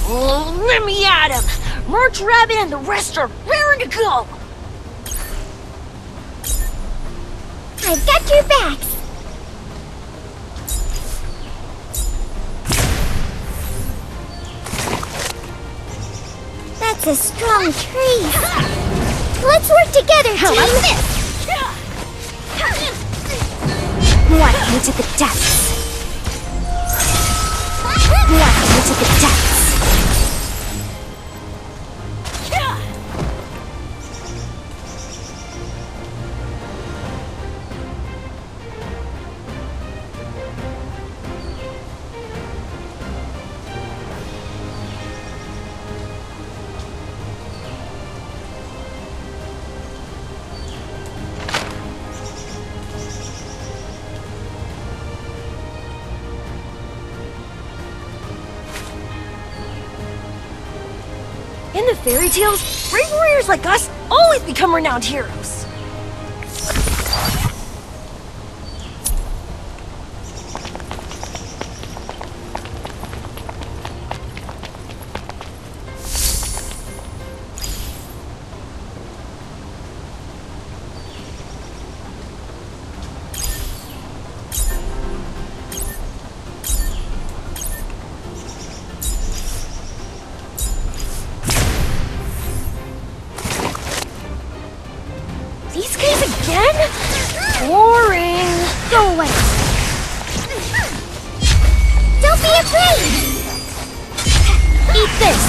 Oh, let me at him! Merch Rabbit and the rest are raring to go! I've got your backs! That's a strong tree! Let's work together, team! How about this? Walk into the depths! Walk into the depths! In the fairy tales, brave warriors like us always become renowned heroes. These guys again? Boring. Go away! Don't be afraid! Eat this.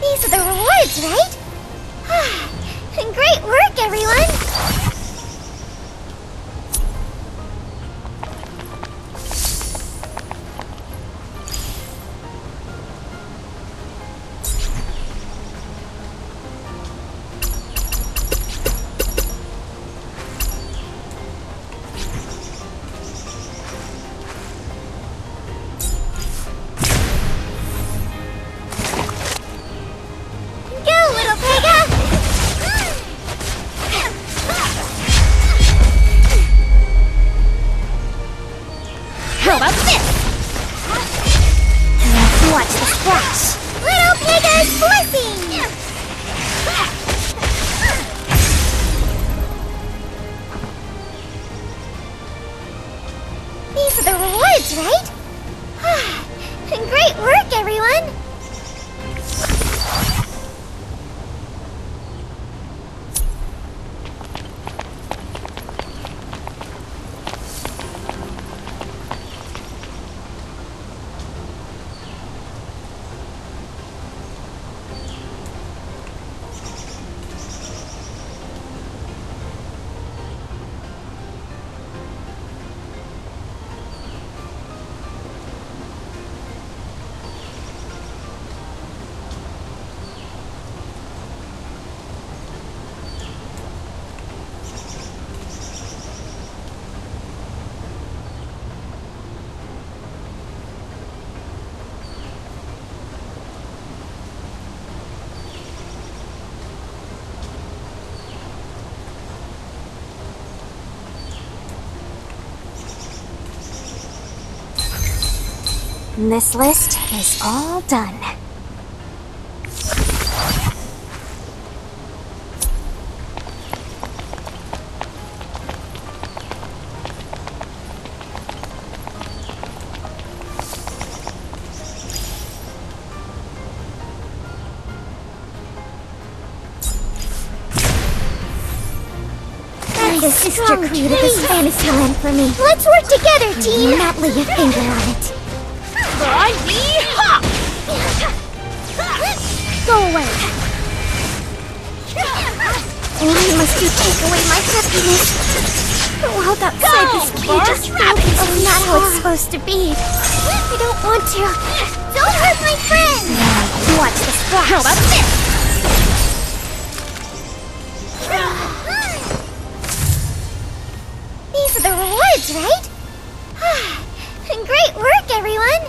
These are the rewards, right? Great work, everyone! How about this? Let's watch the splash! Little Pega's blessing! These are the rewards, right? Great work, everyone! This list is all done. The sister created this fantasy land for me. Let's work together, team! Do not lay a finger on it. Go away! Why must you take away my happiness? The world outside this cage is filled with not how it's supposed to be. I don't want to. Don't hurt my friend! Watch the splash! How about this? These are the rewards, right? Great work, everyone!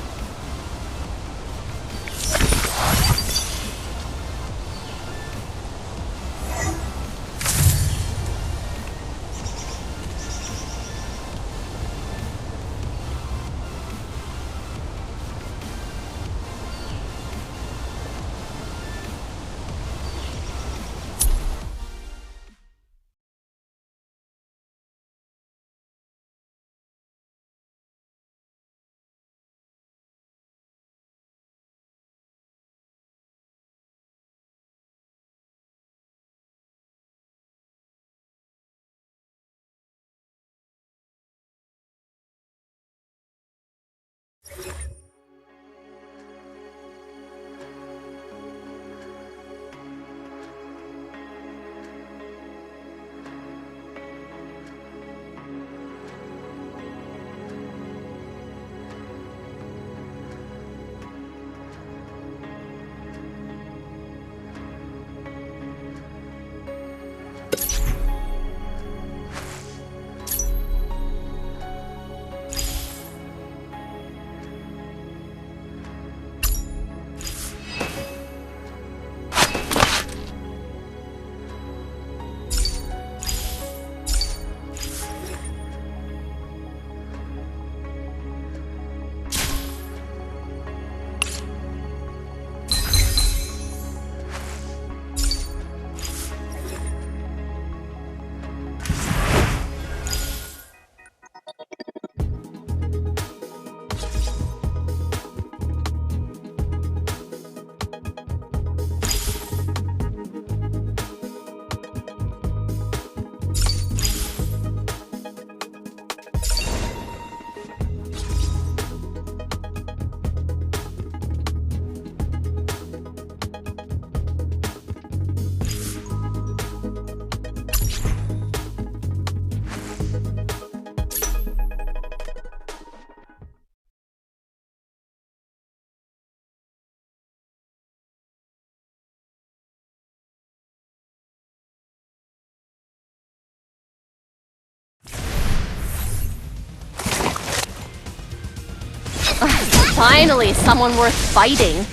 Finally, someone worth fighting.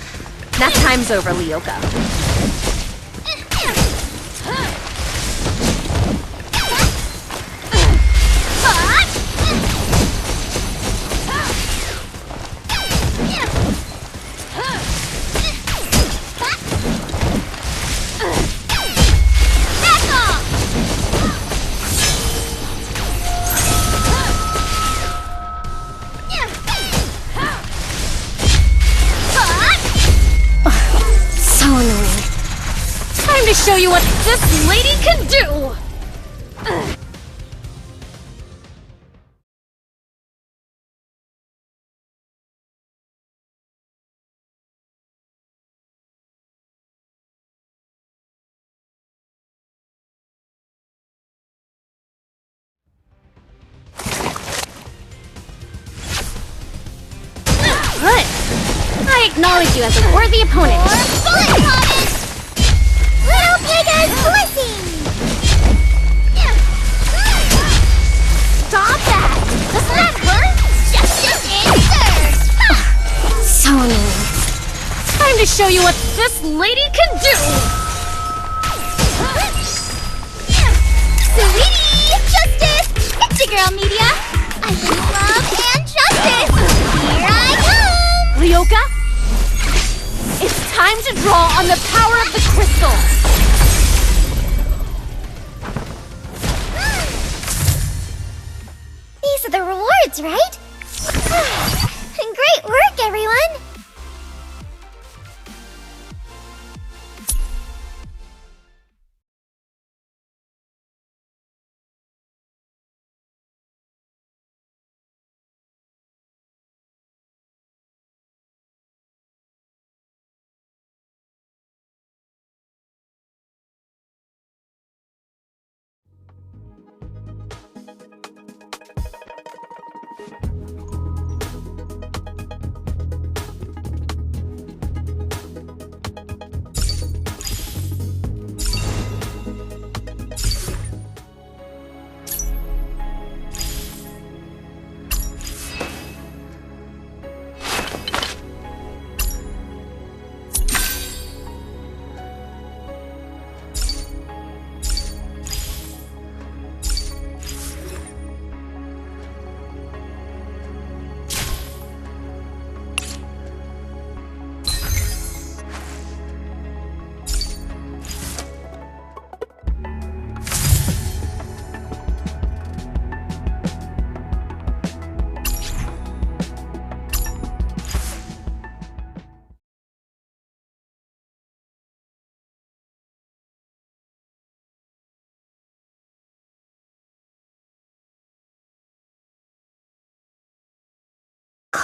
That time's over, Leoka. To show you what this lady can do! Good! I acknowledge you as a worthy opponent. Bullet Promise! Little Higan's blessing! Stop that! Doesn't that hurt? Justice is served! So annoying. Time to show you what this lady can do! Sweetie! Justice! It's your girl, Media! I bring love and justice! Here I come! Leoka? It's time to draw on the power of the crystal! These are the rewards, right? Great work, everyone!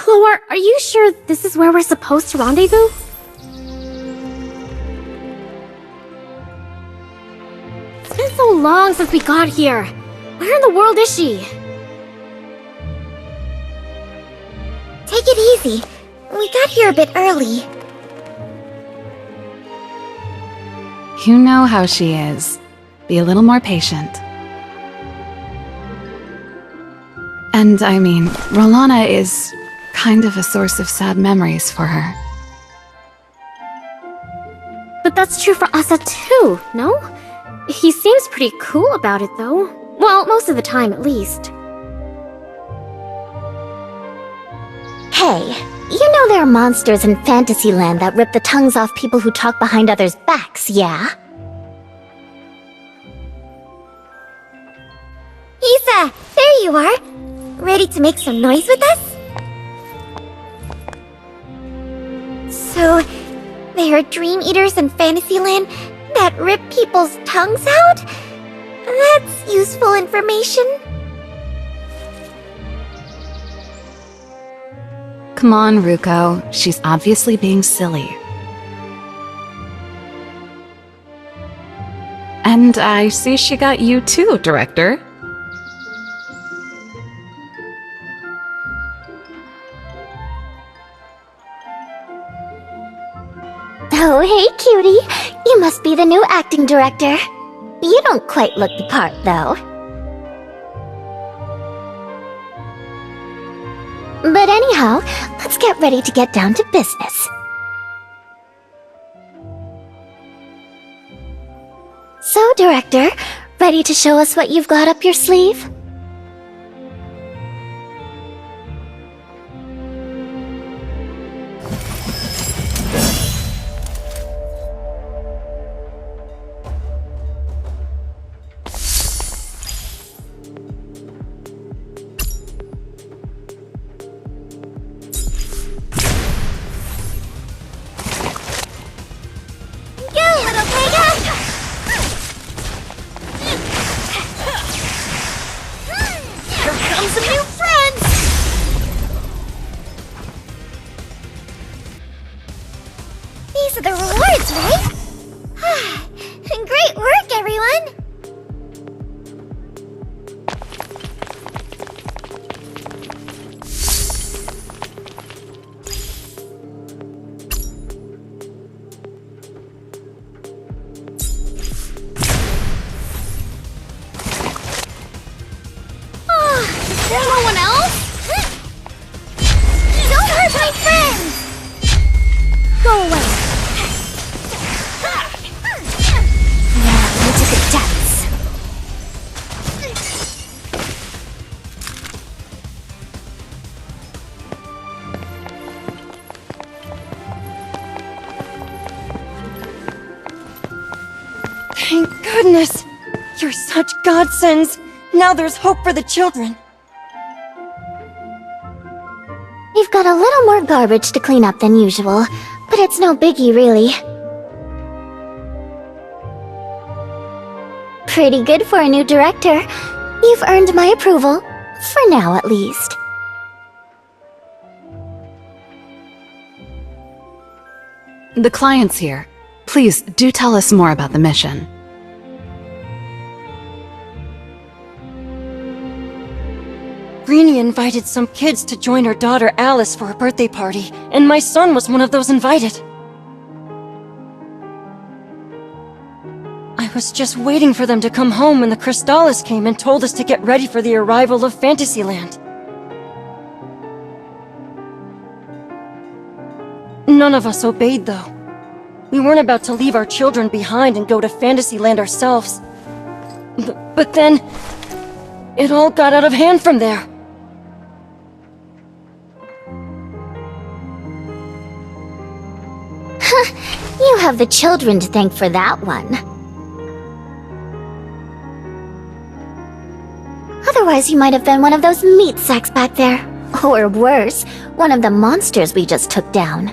Chloe, are you sure this is where we're supposed to rendezvous? It's been so long since we got here. Where in the world is she? Take it easy. We got here a bit early. You know how she is. Be a little more patient. And I mean, Rolana is kind of a source of sad memories for her. But that's true for Asa too, no? He seems pretty cool about it though. Well, most of the time at least. Hey, you know there are monsters in Fantasyland that rip the tongues off people who talk behind others' backs, yeah? Isa, there you are! Ready to make some noise with us? So, there are dream eaters in Fantasyland that rip people's tongues out? That's useful information. Come on, Ruko. She's obviously being silly. And I see she got you too, Director. Oh, hey, cutie. You must be the new acting director. You don't quite look the part, though. But anyhow, let's get ready to get down to business. So, Director, ready to show us what you've got up your sleeve? These are the rewards, right? Great work, everyone! Is there no one else? Don't hurt my friends! Go away. Now into the depths. Thank goodness! You're such godsends! Now there's hope for the children! We've got a little more garbage to clean up than usual, but it's no biggie, really. Pretty good for a new director. You've earned my approval. For now, at least. The client's here. Please, do tell us more about the mission. Greenie invited some kids to join her daughter Alice for her birthday party, and my son was one of those invited. I was just waiting for them to come home when the Crystallis came and told us to get ready for the arrival of Fantasyland. None of us obeyed, though. We weren't about to leave our children behind and go to Fantasyland ourselves. But then, it all got out of hand from there. You have the children to thank for that one. Otherwise, you might have been one of those meat sacks back there. Or worse, one of the monsters we just took down.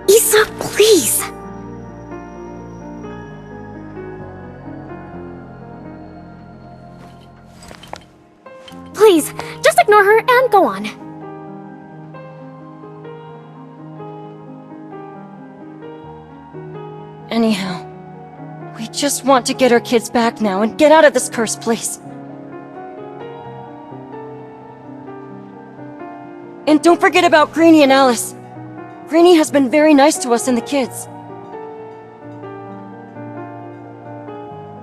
Isa, please! Just ignore her and go on. Anyhow, we just want to get our kids back now and get out of this cursed place. And don't forget about Greenie and Alice. Greenie has been very nice to us and the kids.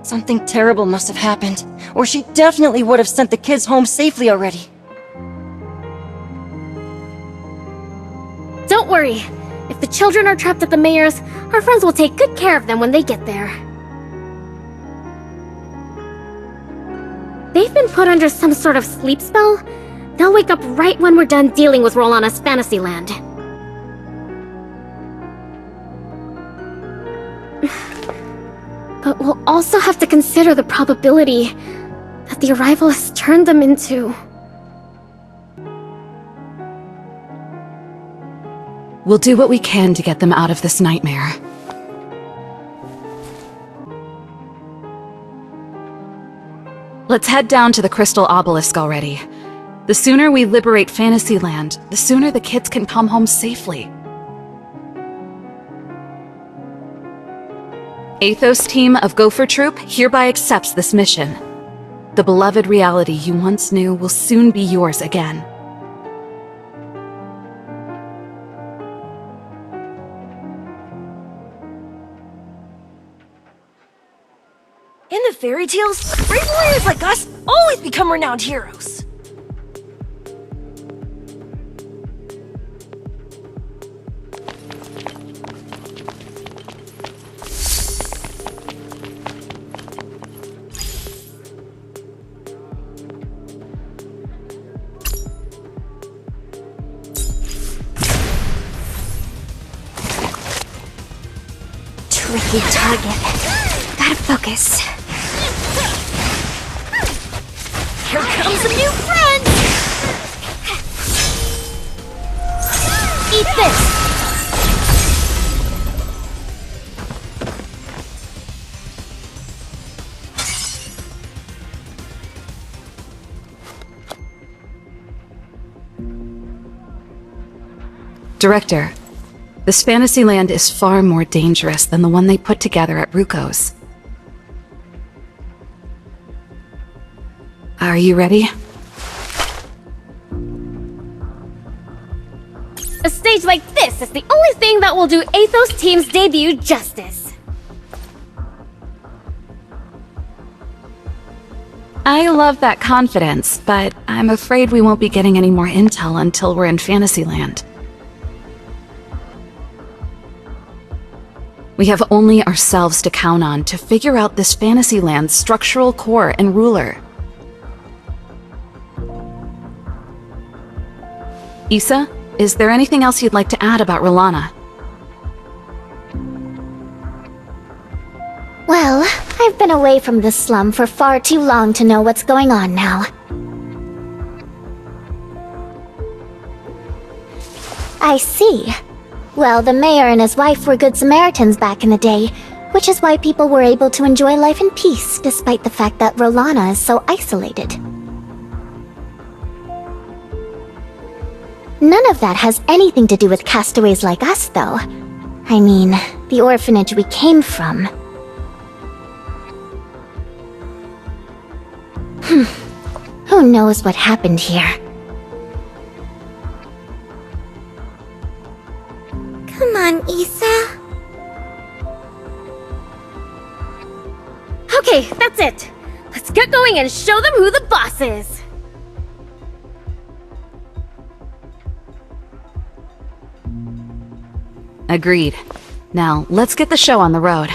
Something terrible must have happened, or she definitely would have sent the kids home safely already. Don't worry. If the children are trapped at the mayor's, our friends will take good care of them when they get there. They've been put under some sort of sleep spell. They'll wake up right when we're done dealing with Rolana's Fantasyland. But we'll also have to consider the probability that the arrival has turned them into... We'll do what we can to get them out of this nightmare. Let's head down to the Crystal Obelisk already. The sooner we liberate Fantasyland, the sooner the kids can come home safely. Athos team of Gopher Troop hereby accepts this mission. The beloved reality you once knew will soon be yours again. In the fairy tales, brave warriors like us always become renowned heroes. Tricky target. Gotta focus. Here comes a new friend! Eat this! Director, this Fantasyland is far more dangerous than the one they put together at Ruko's. Are you ready? A stage like this is the only thing that will do Athos team's debut justice. I love that confidence, but I'm afraid we won't be getting any more intel until we're in Fantasyland. We have only ourselves to count on to figure out this Fantasyland's structural core and ruler. Issa, is there anything else you'd like to add about Rolana? Well, I've been away from this slum for far too long to know what's going on now. I see. Well, the mayor and his wife were good Samaritans back in the day, which is why people were able to enjoy life in peace despite the fact that Rolana is so isolated. None of that has anything to do with castaways like us, though. I mean, the orphanage we came from. Who knows what happened here? Come on, Issa. Okay, that's it. Let's get going and show them who the boss is. Agreed. Now, let's get the show on the road.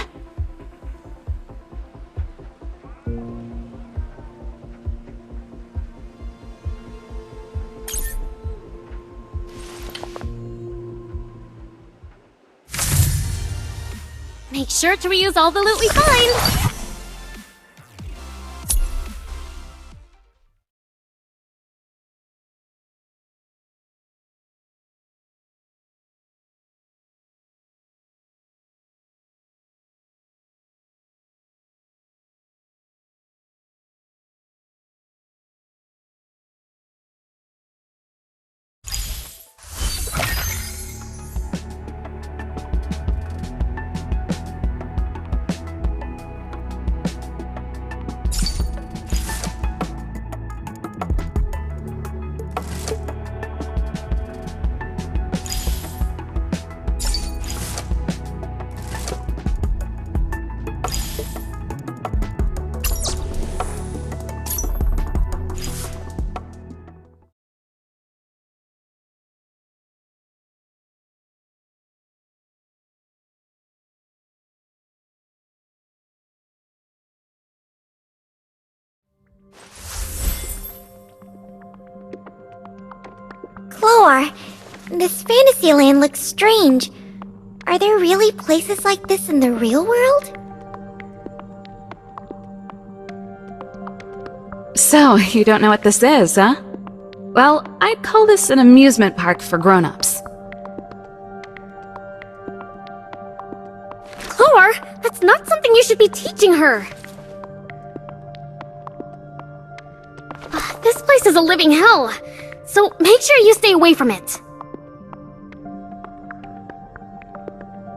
Make sure to reuse all the loot we find. Floor, this fantasy land looks strange. Are there really places like this in the real world? So, you don't know what this is, huh? Well, I'd call this an amusement park for grown-ups. Floor, that's not something you should be teaching her. This place is a living hell, so make sure you stay away from it.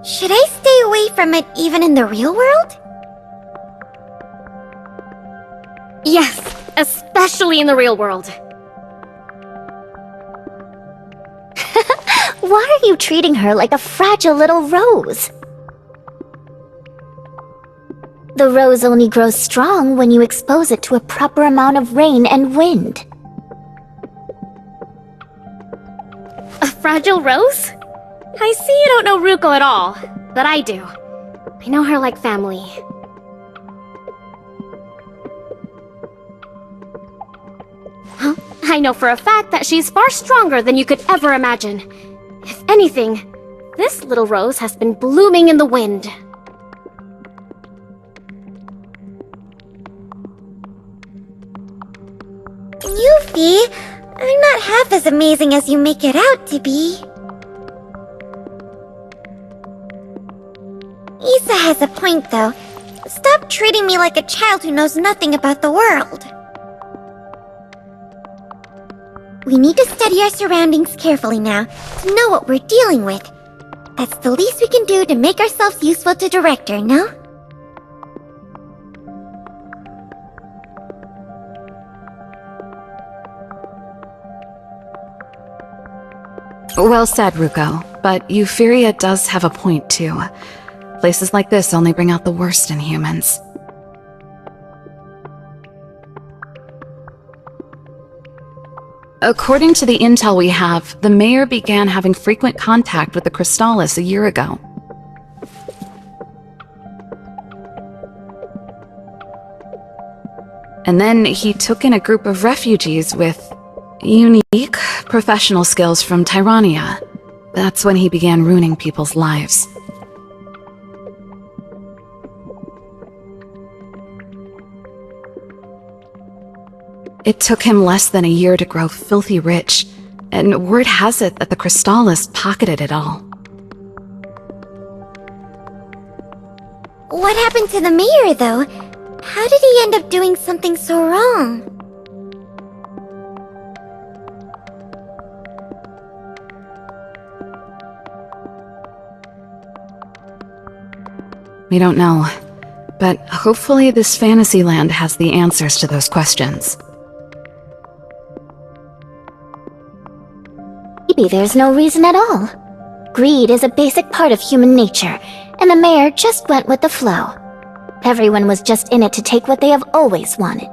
Should I stay away from it even in the real world? Yes, especially in the real world. Why are you treating her like a fragile little rose? The rose only grows strong when you expose it to a proper amount of rain and wind. A fragile rose? I see you don't know Ruko at all, but I do. I know her like family. Huh? I know for a fact that she's far stronger than you could ever imagine. If anything, this little rose has been blooming in the wind. Yuffie, I'm not half as amazing as you make it out to be. Issa has a point, though. Stop treating me like a child who knows nothing about the world. We need to study our surroundings carefully now, to know what we're dealing with. That's the least we can do to make ourselves useful to Director, no? Well said, Ruko, but Euphoria does have a point, too. Places like this only bring out the worst in humans. According to the intel we have, the mayor began having frequent contact with the Crystallis a year ago. And then he took in a group of refugees with unique professional skills from Tyrania. That's when he began ruining people's lives. It took him less than a year to grow filthy rich, and word has it that the Crystallis pocketed it all. What happened to the mayor, though? How did he end up doing something so wrong? We don't know, but hopefully this fantasy land has the answers to those questions. Maybe there's no reason at all. Greed is a basic part of human nature, and the mayor just went with the flow. Everyone was just in it to take what they have always wanted.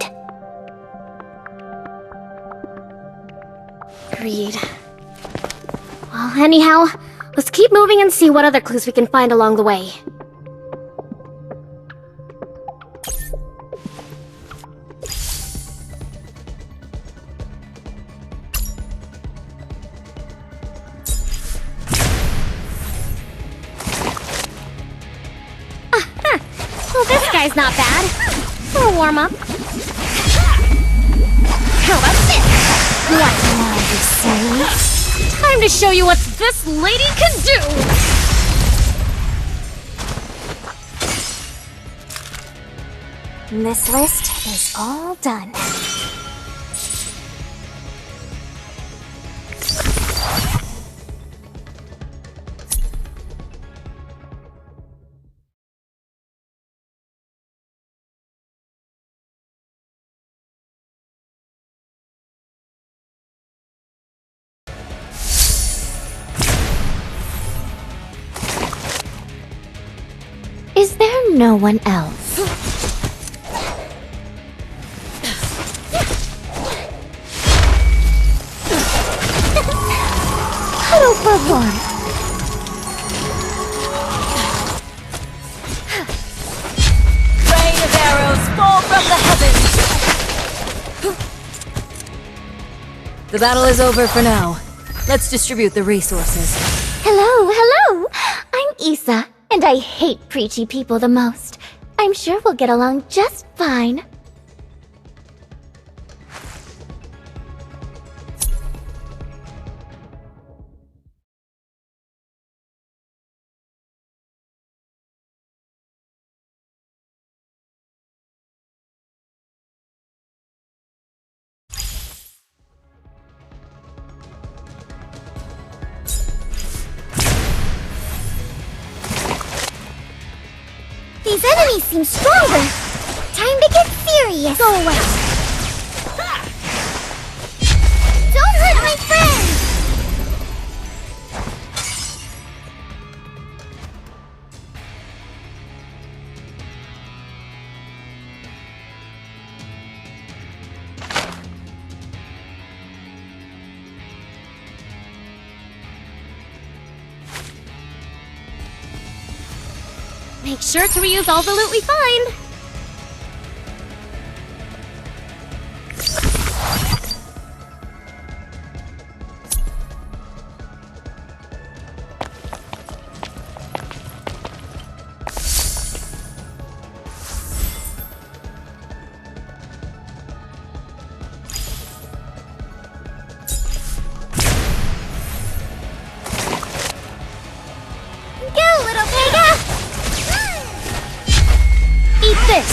Greed. Well, anyhow, let's keep moving and see what other clues we can find along the way. Well, this guy's not bad. For a warm-up. How about this? What now, you say? Time to show you what this lady can do! This list is all done. Is there no one else? Huddle for warmth. Rain of arrows fall from the heavens! The battle is over for now. Let's distribute the resources. Hello, hello! I'm Issa, and I hate preachy people the most. I'm sure we'll get along just fine. These enemies seem stronger. Time to get serious. Go away. Don't hurt my friend! Make sure to reuse all the loot we find! Go, little Pega! Eat this!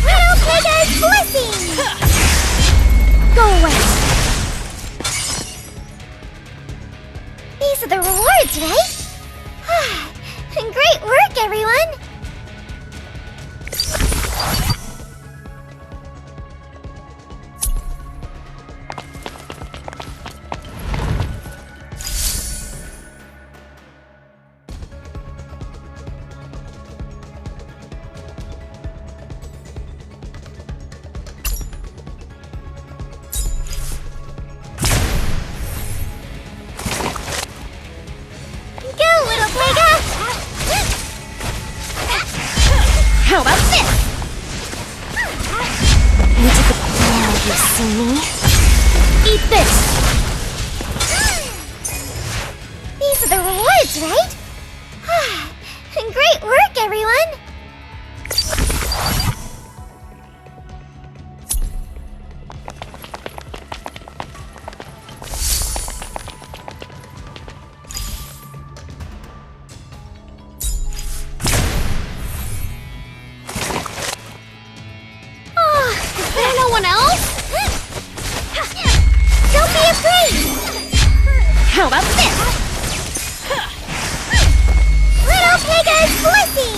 Little Pega's blessing! Go away! These are the rewards, right? Great work, everyone! Go, little Pega! How about this? You took a now, you see me? Eat this! These are the rewards, right? Great work, everyone! Is there no one else? Don't be afraid! How about this? Little Pega's blessing!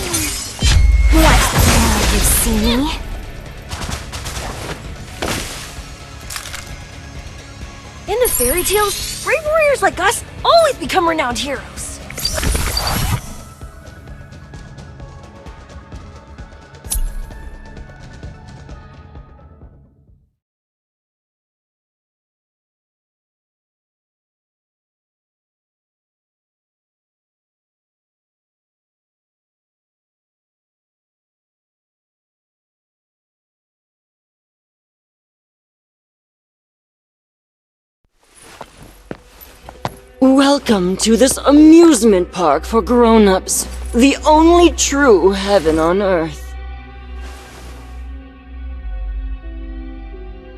What's now, you see me? In the fairy tales, brave warriors like us always become renowned heroes. Welcome to this amusement park for grown-ups. The only true heaven on earth.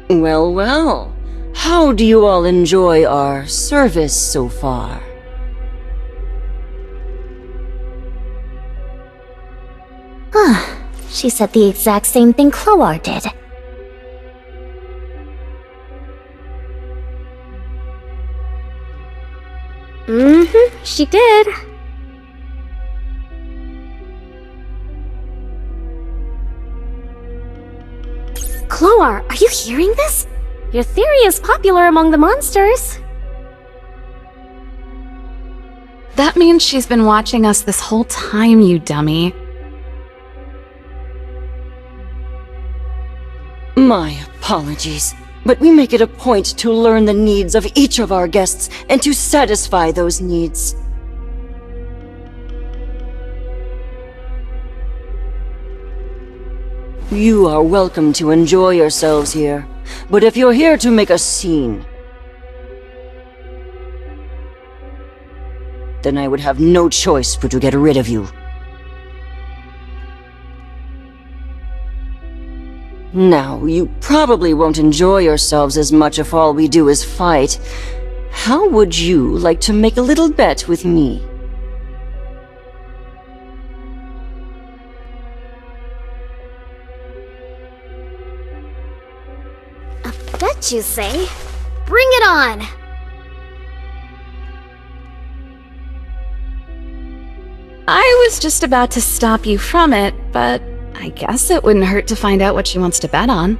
Well, well. How do you all enjoy our service so far? She said the exact same thing Cloar did. She did. Cloar, are you hearing this? Your theory is popular among the monsters. That means she's been watching us this whole time, you dummy. My apologies, but we make it a point to learn the needs of each of our guests and to satisfy those needs. You are welcome to enjoy yourselves here. But if you're here to make a scene, then I would have no choice but to get rid of you. Now, you probably won't enjoy yourselves as much if all we do is fight. How would you like to make a little bet with me? A bet, you say? Bring it on! I was just about to stop you from it, but I guess it wouldn't hurt to find out what she wants to bet on.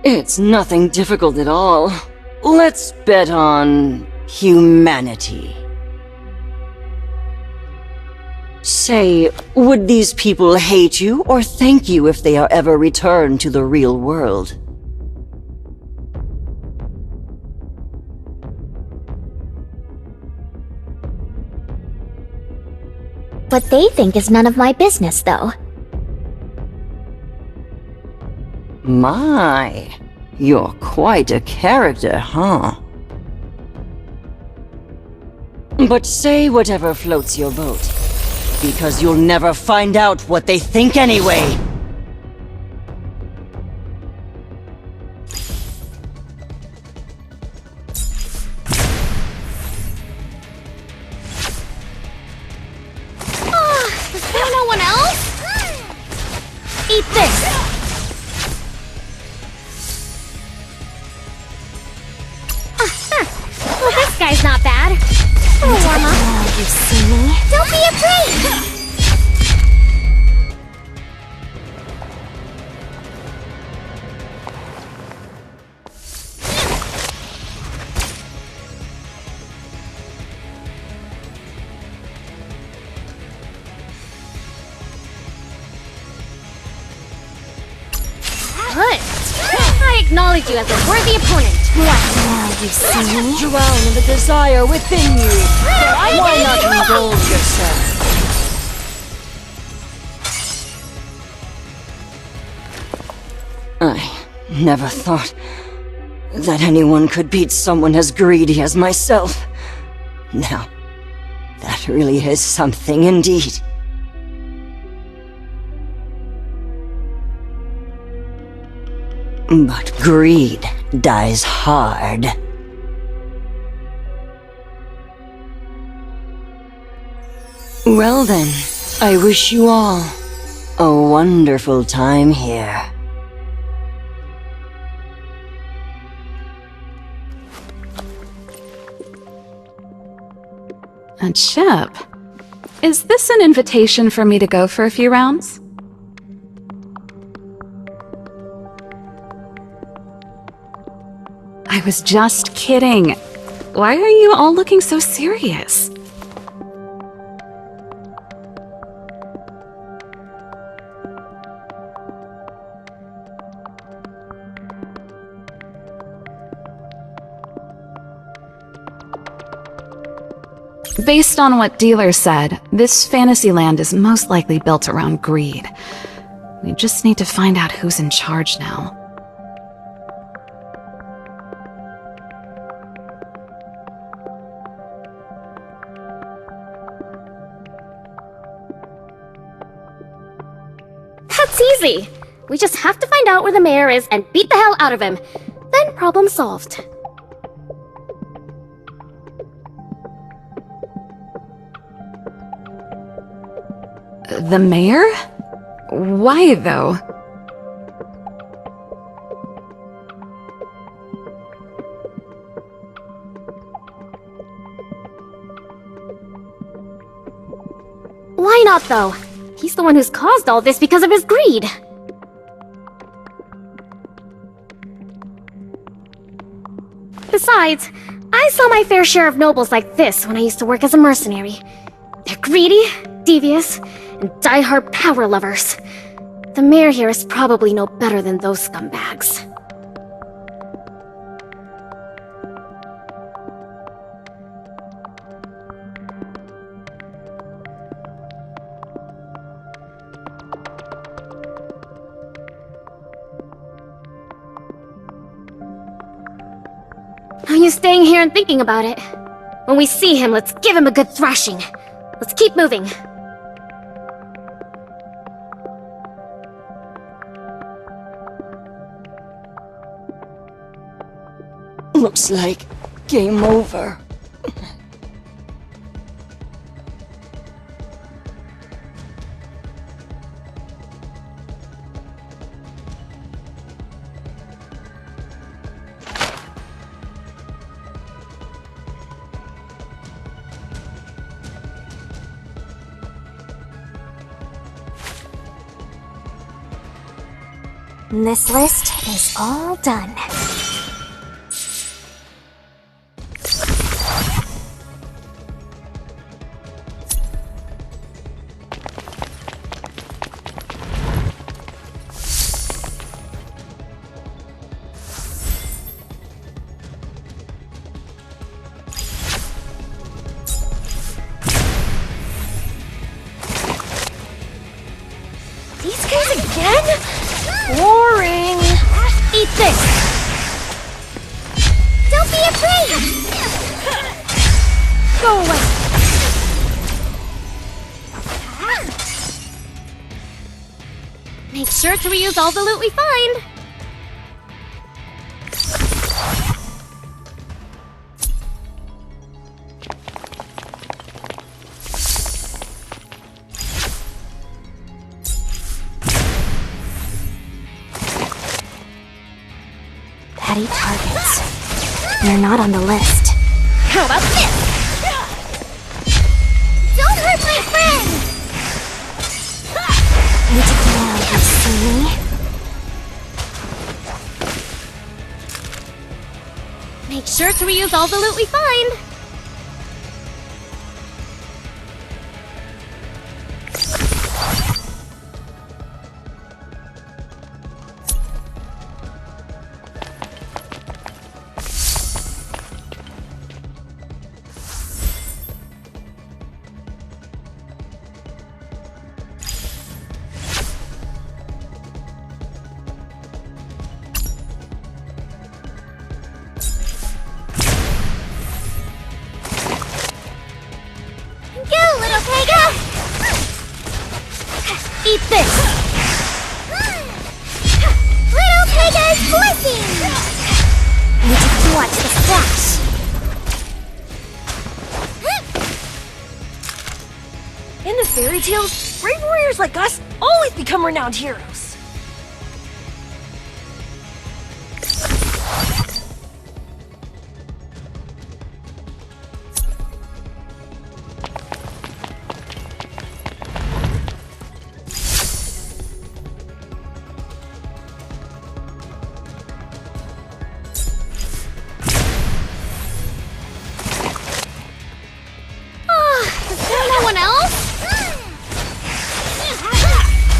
It's nothing difficult at all. Let's bet on humanity. Say, would these people hate you or thank you if they are ever returned to the real world? What they think is none of my business, though. My, you're quite a character, huh? But say whatever floats your boat, because you'll never find out what they think anyway. Is there no one else? Eat this! Well, this guy's not bad. A warm up. Oh, you see me? Don't be afraid! Good. I acknowledge you as a worthy opponent. Now you see me? Drown in the desire within you. Why not indulge yourself? I never thought that anyone could beat someone as greedy as myself. Now, that really is something indeed. But greed dies hard. Well then, I wish you all a wonderful time here. A chip? Is this an invitation for me to go for a few rounds? I was just kidding. Why are you all looking so serious? Based on what Dealer said, this fantasy land is most likely built around greed. We just need to find out who's in charge now. That's easy. We just have to find out where the mayor is and beat the hell out of him. Then problem solved. The mayor? Why, though? Why not, though? He's the one who's caused all this because of his greed. Besides, I saw my fair share of nobles like this when I used to work as a mercenary. They're greedy, devious, and die-hard power lovers. The mayor here is probably no better than those scumbags. use staying here and thinking about it. When we see him, let's give him a good thrashing. Let's keep moving. Looks like game over. This list is all done. These guys again? Boring. Eat this! Don't be afraid! Go away. Make sure to reuse all the loot we find! Petty targets. They're not on the list. How about this? Don't hurt my friend! Need to get out, you see me? Make sure to reuse all the loot we find! Eat this! Little Pega's blessing! Need to watch the flash! In the fairy tales, brave warriors like us always become renowned heroes. No one else?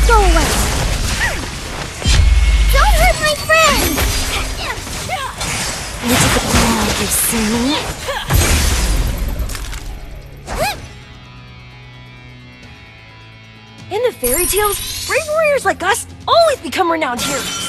Go away! Don't hurt my friend! Need to get now, you see me? In the fairy tales, brave warriors like us always become renowned heroes.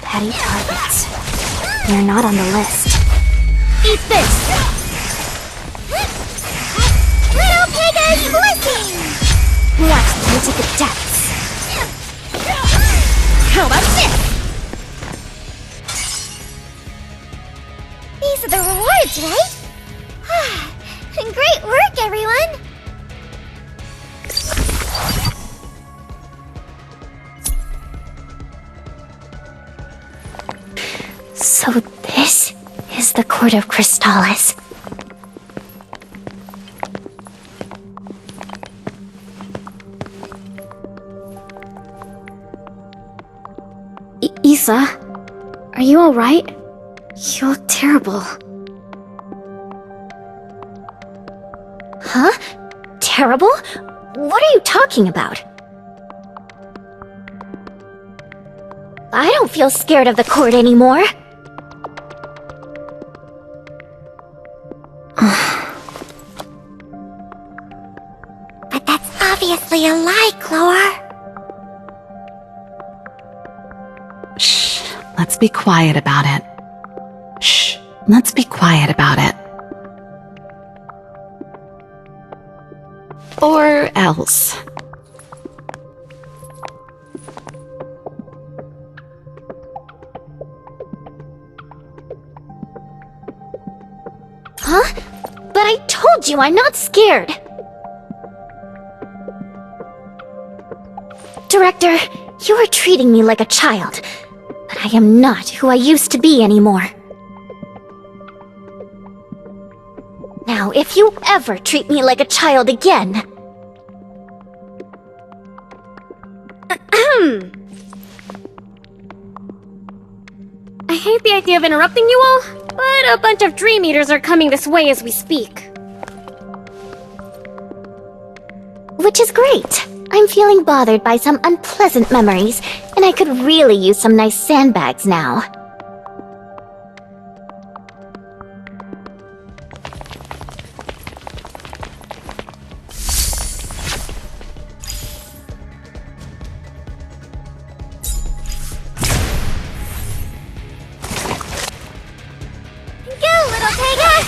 Petty targets. They're not on the list. Eat this! Little Pega's blessing! Watch them into the depths. How about this? These are the rewards, right? Great work, everyone! So this is the Court of Crystallis. Isa, Are you alright? You look terrible. Huh? Terrible? What are you talking about? I don't feel scared of the court anymore. But that's obviously a lie, Chlor. Shh. Let's be quiet about it. Shh. Let's be quiet about it. Or else. Huh? But I told you I'm not scared! Director, you are treating me like a child, but I am not who I used to be anymore. Now, if you ever treat me like a child again... I hate the idea of interrupting you all, but a bunch of Dream Eaters are coming this way as we speak. Which is great. I'm feeling bothered by some unpleasant memories, and I could really use some nice sandbags now. Go, little Higan!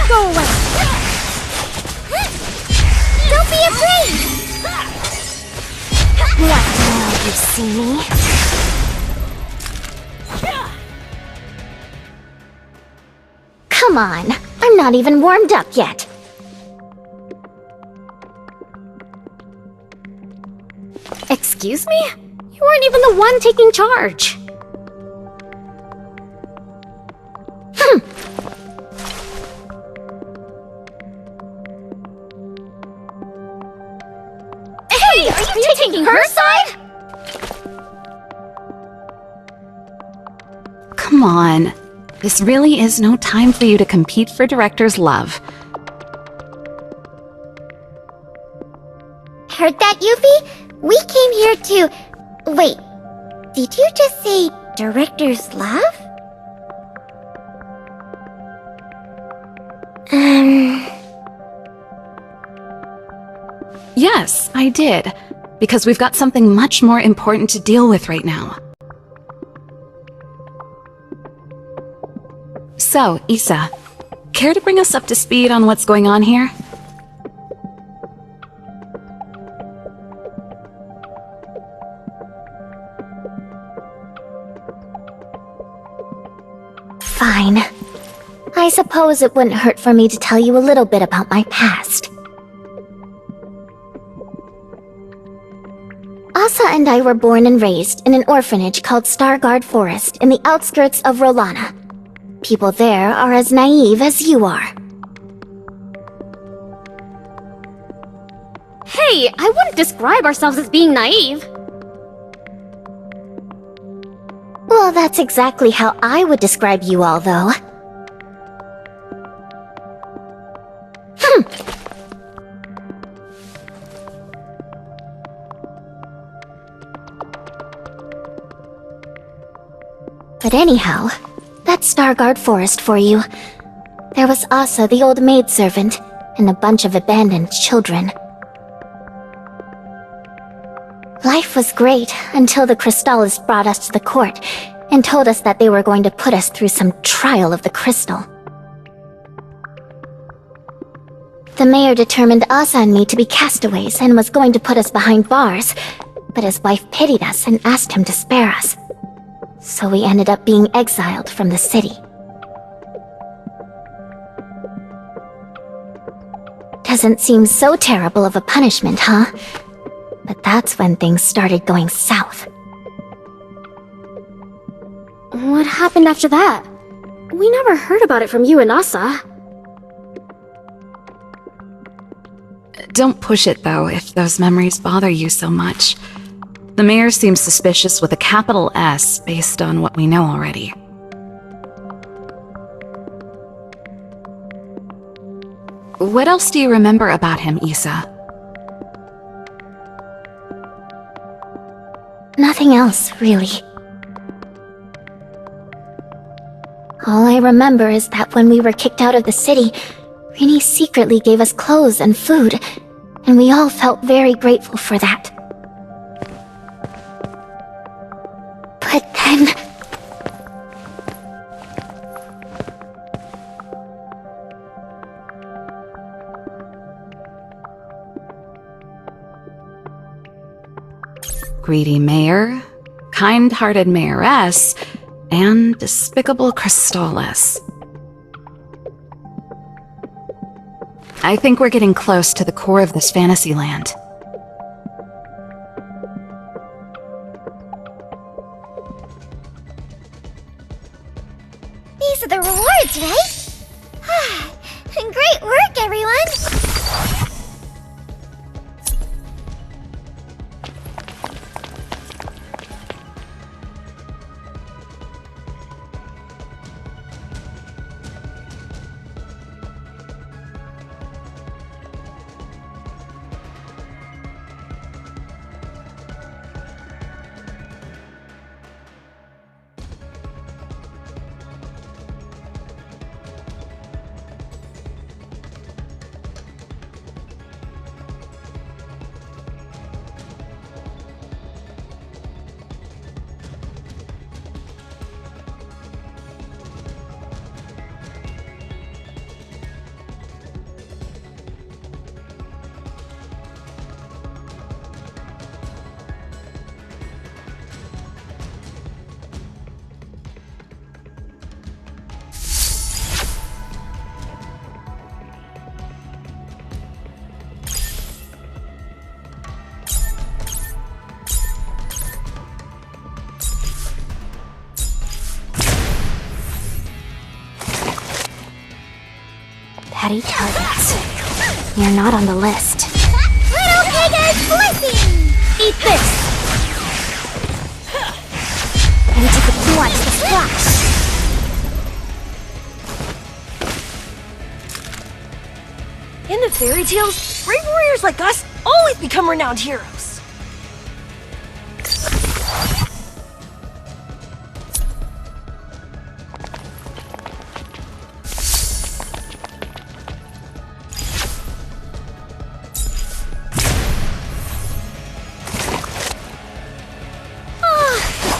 Go away! Don't be afraid! What now, you see me? Come on, I'm not even warmed up yet. Excuse me? You weren't even the one taking charge. Hey, are you taking her side? Come on. This really is no time for you to compete for Director's love. Heard that, Yuffie? We came here to... Wait, did you just say Director's love? Yes, I did. Because we've got something much more important to deal with right now. So, Issa, care to bring us up to speed on what's going on here? Fine. I suppose it wouldn't hurt for me to tell you a little bit about my past. Asa and I were born and raised in an orphanage called Starguard Forest in the outskirts of Rolana. People there are as naive as you are. Hey, I wouldn't describe ourselves as being naive. Well, that's exactly how I would describe you all, though. But anyhow, that's Starguard Forest for you. There was Asa, the old maidservant, and a bunch of abandoned children. Life was great until the Crystallist brought us to the court and told us that they were going to put us through some trial of the crystal. The mayor determined Asa and me to be castaways and was going to put us behind bars, but his wife pitied us and asked him to spare us. So we ended up being exiled from the city. Doesn't seem so terrible of a punishment, huh? But that's when things started going south. What happened after that? We never heard about it from you and Asa. Don't push it, though, if those memories bother you so much. The mayor seems suspicious with a capital S based on what we know already. What else do you remember about him, Issa? Nothing else, really. All I remember is that when we were kicked out of the city, Rini secretly gave us clothes and food, and we all felt very grateful for that. But then... Greedy mayor, kind-hearted mayoress, and despicable Crystallis. I think we're getting close to the core of this fantasy land. These are the rewards, right? Great work, everyone! Petty targets. You're not on the list. Little Higan's blessing! Eat this! And you could watch the splash! In the fairy tales, brave warriors like us always become renowned heroes.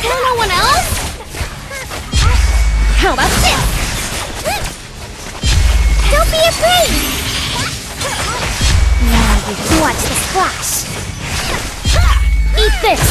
No one else? How about this? Don't be afraid! Now you can watch the splash! Eat this!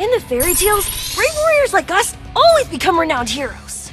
In the fairy tales, brave warriors like us always become renowned heroes.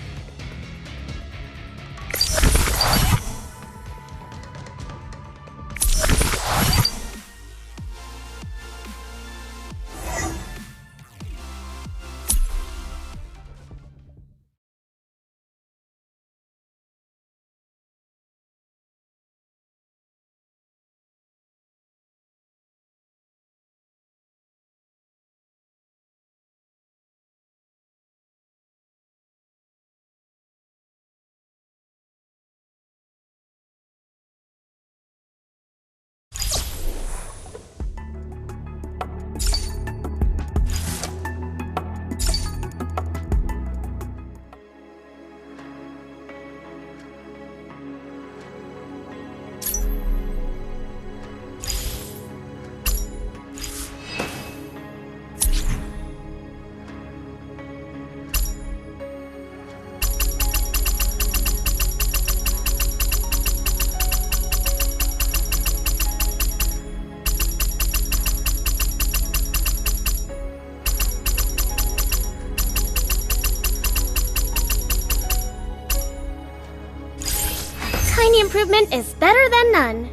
tiny improvement is better than none.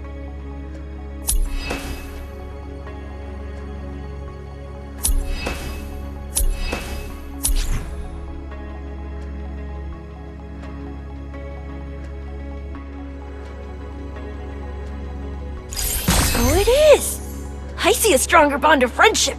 So it is! I see a stronger bond of friendship.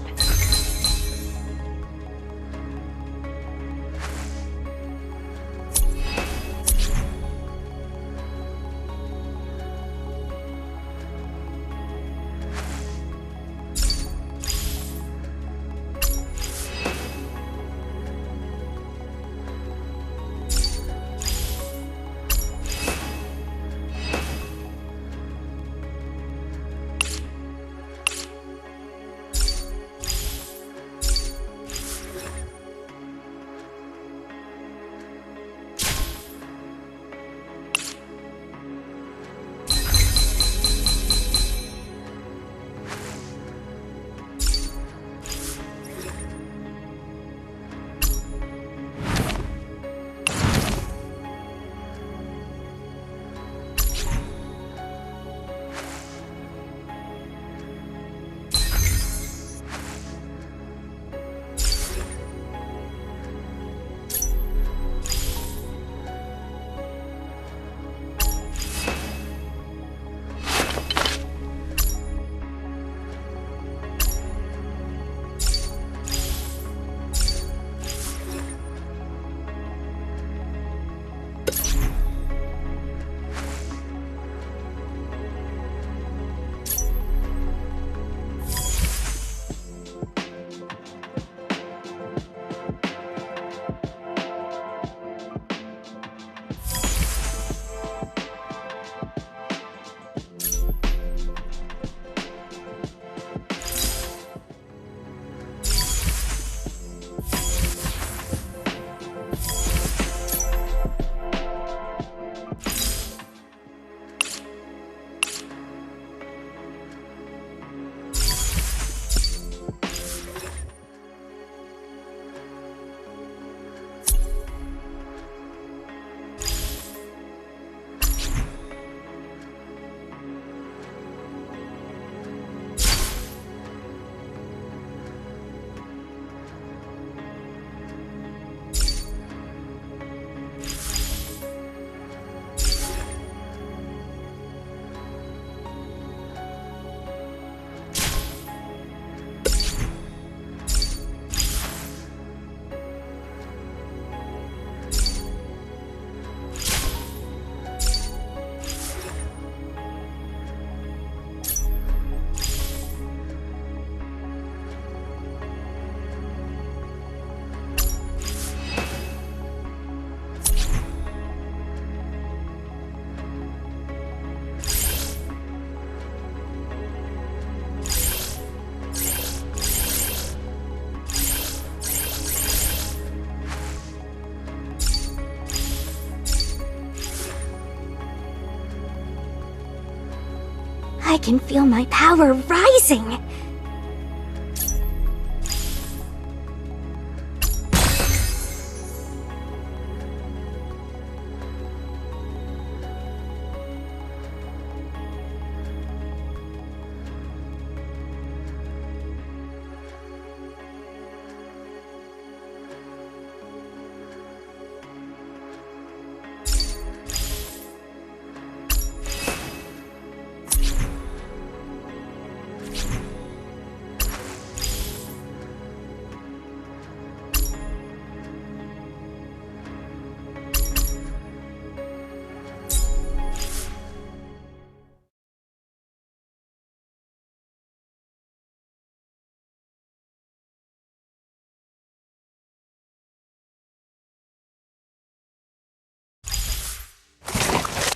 I can feel my power rising.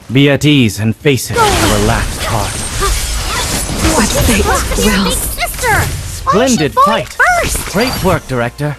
Be at ease and face it, our last heart. What fate will? Sister! Splendid fight! Great work, Director.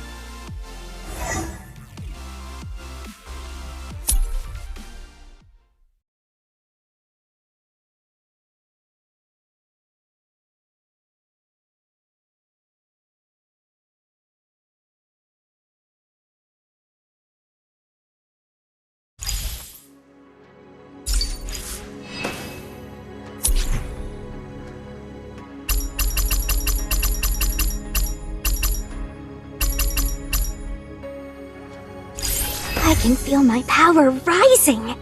I can feel my power rising.